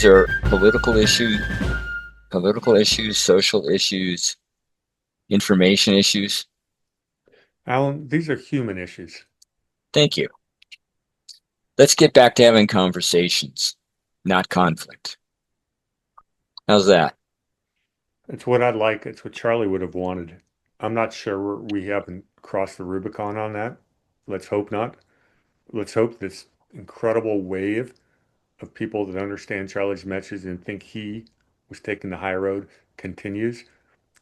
these are political issues, social issues, information issues. Alan, these are human issues. Thank you. Let's get back to having conversations, not conflict. How's that? It's what I'd like. It's what Charlie would have wanted. I'm not sure we haven't crossed the Rubicon on that. Let's hope not. Let's hope this incredible wave of people that understand Charlie's message and think he was taking the high road continues.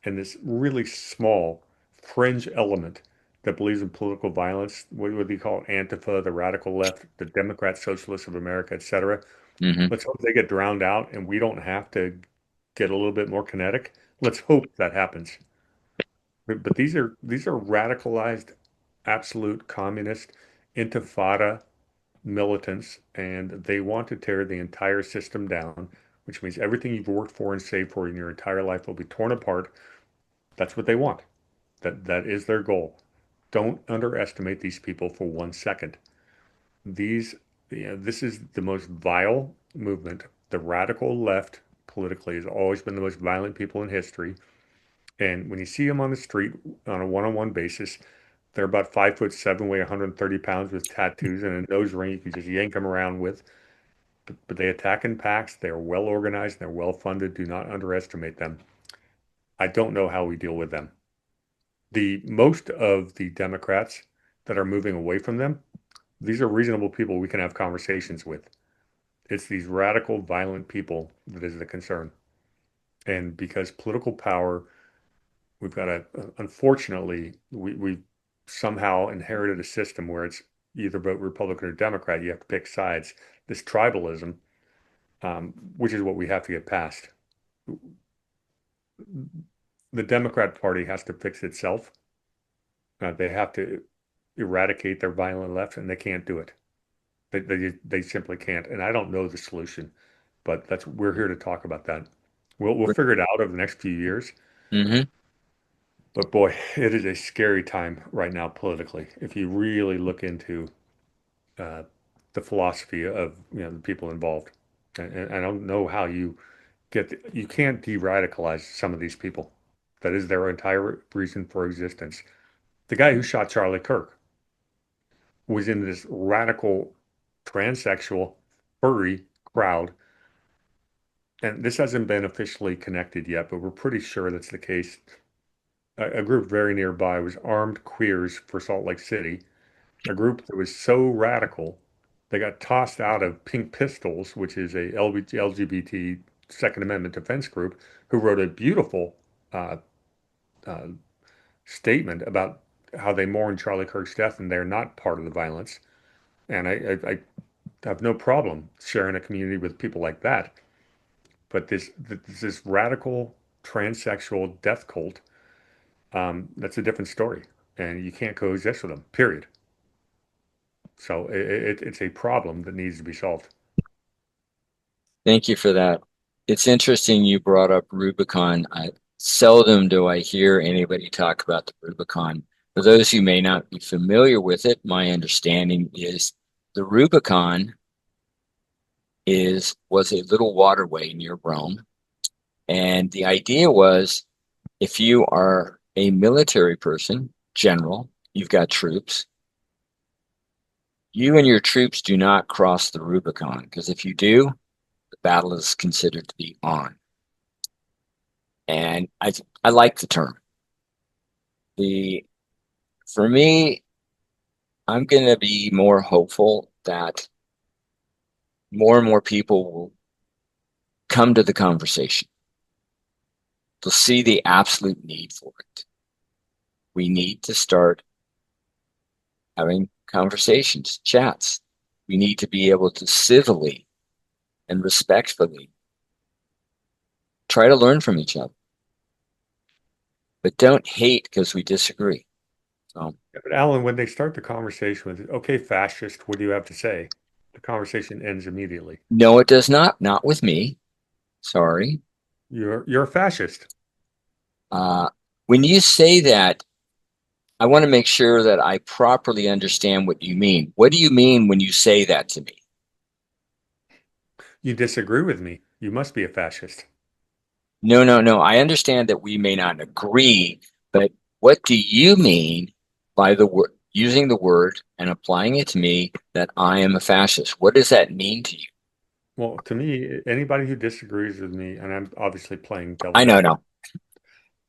And this really small fringe element that believes in political violence, what do you call it? Antifa, the radical left, the Democrat Socialists of America, etc. Hmm. Let's hope they get drowned out and we don't have to get a little bit more kinetic. Let's hope that happens. But these are radicalized, absolute communist intifada militants, and they want to tear the entire system down, which means everything you've worked for and saved for in your entire life will be torn apart. That's what they want. That is their goal. Don't underestimate these people for 1 second. These, this is the most vile movement. The radical left politically has always been the most violent people in history. And when you see them on the street on a one-on-one basis, they're about 5'7", weigh 130 pounds with tattoos and a nose ring you can just yank them around with. But they attack in packs. They're well organized. They're well funded. Do not underestimate them. I don't know how we deal with them. The most of the Democrats that are moving away from them, these are reasonable people we can have conversations with. It's these radical, violent people that is the concern. And because political power, we've got a, unfortunately, we somehow inherited a system where it's either vote Republican or Democrat. You have to pick sides. This tribalism, which is what we have to get past. The Democrat Party has to fix itself. They have to eradicate their violent left, and they can't do it. They simply can't. And I don't know the solution, but that's we're here to talk about that. We'll figure it out over the next few years. Hmm. But boy, it is a scary time right now politically. If you really look into uh, the philosophy of the people involved, and I don't know how you can't de-radicalize some of these people. That is their entire reason for existence. The guy who shot Charlie Kirk was in this radical transsexual furry crowd. And this hasn't been officially connected yet, but we're pretty sure that's the case. A group very nearby was armed queers for Salt Lake City, a group that was so radical they got tossed out of Pink Pistols, which is a LGBT Second Amendment defense group, who wrote a beautiful uh, uh, statement about how they mourn Charlie Kirk's death and they're not part of the violence. And I have no problem sharing a community with people like that. But this radical transsexual death cult, that's a different story, and you can't coexist with them. Period. So it's a problem that needs to be solved. Thank you for that. It's interesting you brought up Rubicon. Seldom do I hear anybody talk about the Rubicon. For those who may not be familiar with it, my understanding is the Rubicon was a little waterway near Rome. And the idea was if you are a military person, general, you've got troops, you and your troops do not cross the Rubicon because if you do, the battle is considered to be on. And I like the term. The For me, I'm going to be more hopeful that more and more people will come to the conversation. They'll see the absolute need for it. We need to start having conversations, chats. We need to be able to civilly and respectfully try to learn from each other, but don't hate because we disagree. So, Yeah, but Alan, when they start the conversation with, okay, fascist, what do you have to say? The conversation ends immediately. no, it does not. Not with me. Sorry. You're a fascist. Uh, when you say that, I want to make sure that I properly understand what you mean. What do you mean when you say that to me? You disagree with me. You must be a fascist. No, no, no. I understand that we may not agree, but what do you mean by the word, using the word and applying it to me that I am a fascist? What does that mean to you? Well, to me, anybody who disagrees with me, and I'm obviously playing I devil's know, advocate, no.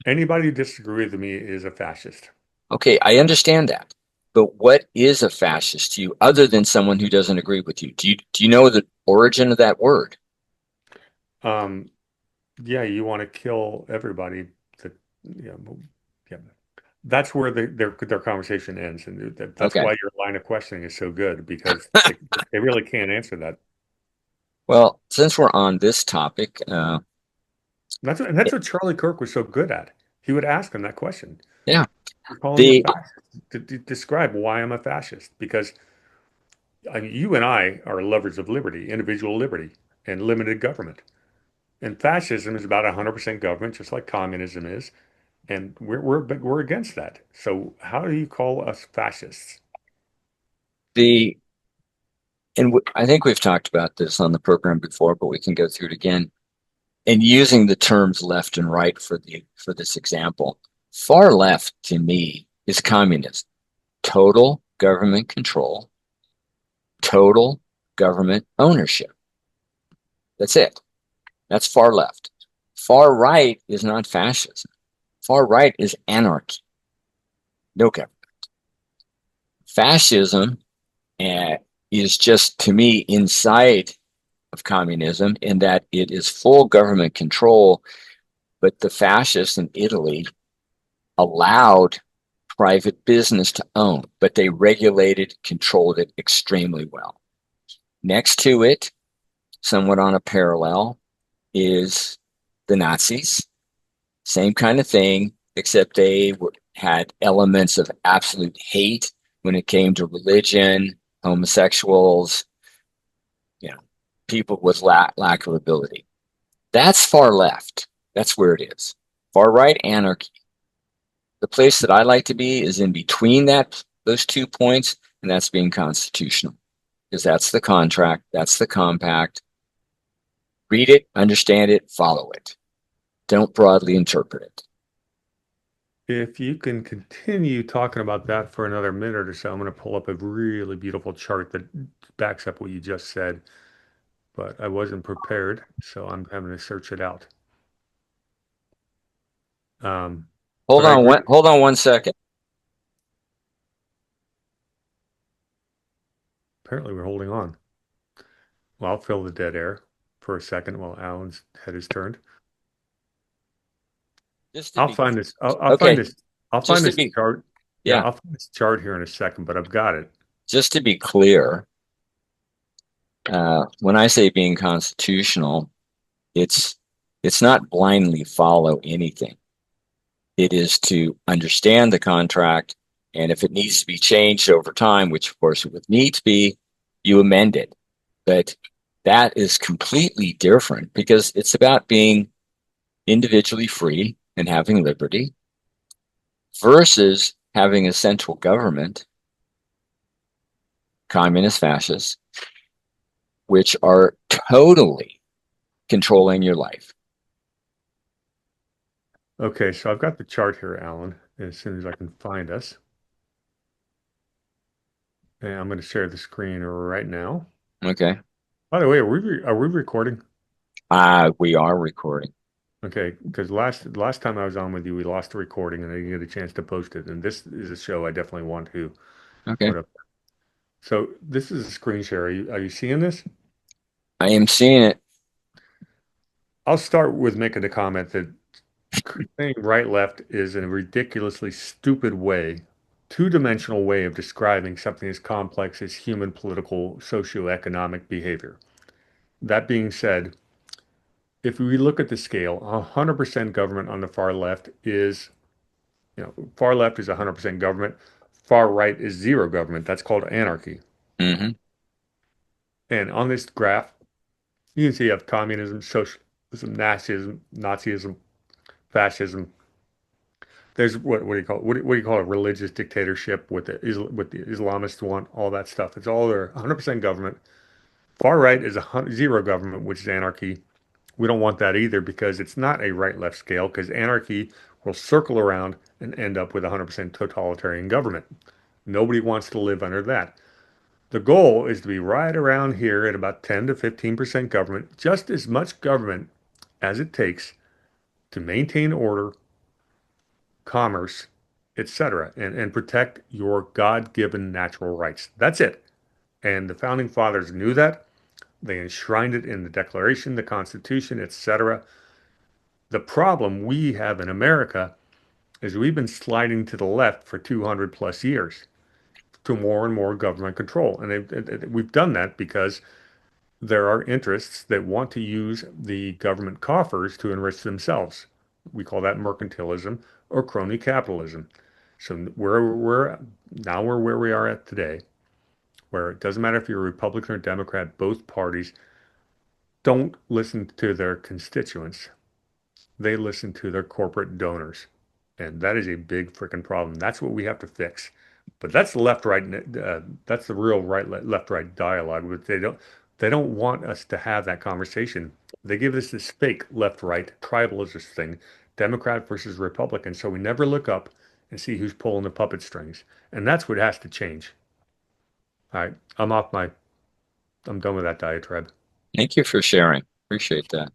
anybody who disagrees with me is a fascist. Okay, I understand that. But what is a fascist to you other than someone who doesn't agree with you? Do you know the origin of that word? Um, yeah, you want to kill everybody. That, yeah, yeah. That's where their conversation ends, and that's Okay. why your line of questioning is so good because they really can't answer that. Well, since we're on this topic, And that's what Charlie Kirk was so good at. He would ask them that question. yeah, You're calling me a the fascist. Describe why I'm a fascist. Because I mean, you and I are lovers of liberty, individual liberty, and limited government. And fascism is about 100% government, just like communism is. And we're against that. So how do you call us fascists? the and I think we've talked about this on the program before, but we can go through it again. And using the terms left and right for this example, far left to me is communism, total government control, total government ownership. That's it. That's far left. Far right is not fascism. Far right is anarchy, no government. Fascism uh, is just to me inside of communism in that it is full government control, but the fascists in Italy allowed private business to own, but they regulated, controlled it extremely well. Next to it, somewhat on a parallel, is the Nazis. Same kind of thing, except had elements of absolute hate when it came to religion, homosexuals, you know, people with lack of ability. That's far left. That's where it is. Far right anarchy. The place that I like to be is in between those 2 points, and that's being constitutional because that's the contract, that's the compact. Read it, understand it, follow it. Don't broadly interpret it. If you can continue talking about that for another minute or so, I'm going to pull up a really beautiful chart that backs up what you just said, but I wasn't prepared, so I'm having to search it out. But I agree. Hold on 1 second. Apparently, we're holding on. Well, I'll fill the dead air for a second while Alan's head is turned. Just to I'll be find this. I'll find okay, this. I'll find just to this be chart. Yeah, yeah, I'll find this chart here in a second, but I've got it. just to be clear, when I say being constitutional, it's it's not blindly follow anything. It is to understand the contract, and if it needs to be changed over time, which of course it would need to be, you amend it. But that is completely different because it's about being individually free and having liberty versus having a central government, communist fascists, which are totally controlling your life. Okay, so I've got the chart here, Alan, as soon as I can find us. And I'm going to share the screen right now. Okay. By the way, are we recording? We are recording. Okay, because last time I was on with you, we lost the recording and I didn't get a chance to post it. And this is a show I definitely want to Okay. put up. So this is a screen share. Are you seeing this? I am seeing it. I'll start with making the comment that saying right left is a ridiculously stupid way, two-dimensional way of describing something as complex as human political socioeconomic behavior. That being said, if we look at the scale, 100% government on the far left is, far left is 100% government, far right is zero government. That's called anarchy. Hmm. And on this graph, you can see you have communism, socialism, Nazism, fascism. There's what do you call it? What do you call a religious dictatorship with with the Islamists want all that stuff. It's all there, 100% government. Far right is zero government, which is anarchy. We don't want that either because it's not a right-left scale because anarchy will circle around and end up with 100% totalitarian government. Nobody wants to live under that. The goal is to be right around here at about 10 to 15% government, just as much government as it takes to maintain order, commerce, etc., and protect your God-given natural rights. That's it. And the founding fathers knew that. They enshrined it in the Declaration, the Constitution, etc. The problem we have in America is we've been sliding to the left for 200 plus years to more and more government control. And we've done that because there are interests that want to use the government coffers to enrich themselves. We call that mercantilism or crony capitalism. So we're where we are at today, where it doesn't matter if you're a Republican or Democrat, both parties don't listen to their constituents. They listen to their corporate donors. And that is a big freaking problem. That's what we have to fix. But that's the left right. That's the real left right dialogue. But they don't want us to have that conversation. They give us this fake left right tribalist thing, Democrat versus Republican. So we never look up and see who's pulling the puppet strings. And that's what has to change. All right, I'm done with that diatribe. Thank you for sharing. Appreciate that.